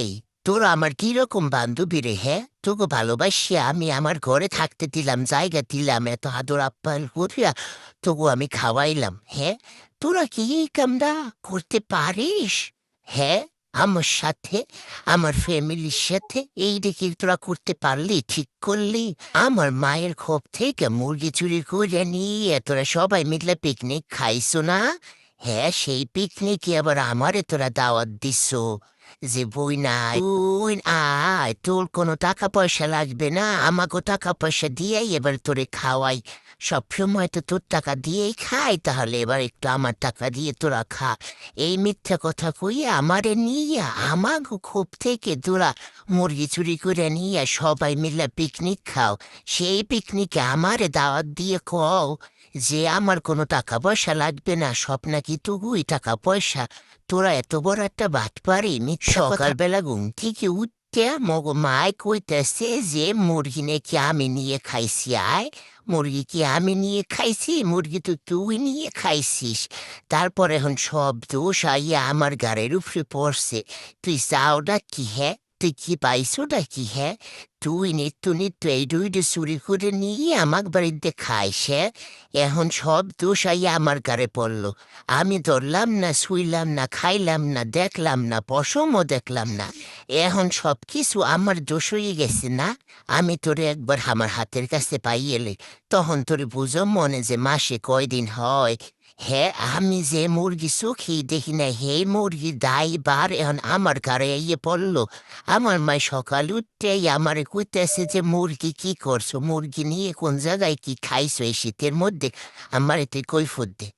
এই, তোরা আমার কিরকম বান্ধবী রে? হ্যাঁ, তোকে ভালোবাসিয়া আমি আমার ঘরে থাকতে দিলাম, জায়গা দিলাম, এত আদর আপ্যায়ন করিয়া তোকে আমি খাওয়াইলাম। হ্যাঁ, তোরা কি এই কামটা করতে পারিস? হ্যাঁ, আমার সাথে, আমার ফ্যামিলির সাথে এই দেখি তোরা করতে পারলি, ঠিক করলি? আমার মায়ের খোপ থেকে মুরগি চুরি করে নিয়ে তোরা সবাই মিলে পিকনিক খাইছো না? হ্যাঁ, সেই পিকনিকে আবার আমারে তোরা দাওয়াত দিস যে বই নাই, তুই আয়, তোর কোনো টাকা পয়সা লাগবে না, আমাকে টাকা পয়সা দিয়েই এবার তোরে খাওয়াই। সবসময় তো তোর টাকা দিয়েই খাই, তাহলে এবার একটু আমার টাকা দিয়ে তোরা খা। এই মিথ্যা কথা কইয়া আমারে নিয়ে আমাকে খুব থেকে তোরা মুরগি চুরি করে নিয়ে সবাই মিলে পিকনিক খাও। সেই পিকনিকে আমারে দাওয়াত দিয়ে কও যে আমার কোনো টাকা পয়সা লাগবে না, সব নাকি তুই টাকা পয়সা। তোরা এত বড় একটা বাটপারি, সকালবেলা ঘুম থেকে উঠতে মগ মায় কইতেছে যে মুরগি নাকি আমি নিয়ে খাইছি। আয়, মুরগি কি আমি নিয়ে খাইছি? মুরগি তো তুই নিয়ে খাইছিস। তারপর এখন সব দোষ আইয়া আমার গাড়ির উপরে পড়ছে। তুই চাওটা কি? হ্যাঁ, তুই কি পাইছোটা কি? হ্যাঁ, তুই নিত্য নিত্য এই দুইটা চুরি করে নিয়ে আমার বাড়িতে খাইস। হ্যাঁ, এখন সব দোষ আইয়া আমার গাড়ে পড়লো। আমি ধরলাম না, শুইলাম না, খাইলাম না, দেখলাম না, পশমও দেখলাম না। এখন সব কিছু আমার দোষ হয়ে গেছে না? আমি তোরে একবার আমার হাতের কাছে পাইয়েলে তখন তোরে বুঝো মনে যে মাসে কয়দিন হয়। হ্যাঁ, আমি যে মুরগি চোখেই দেখি না, হে মুরগি দায়বার এখন আমার ঘরে ইয়ে পড়লো। আমার মা সকাল উঠতেই আমারে কইতেছে যে মুরগি কি করছো, মুরগি নিয়ে কোন জায়গায় কি খাইছো এই শীতের মধ্যে, আমার এতে কৈফত দে।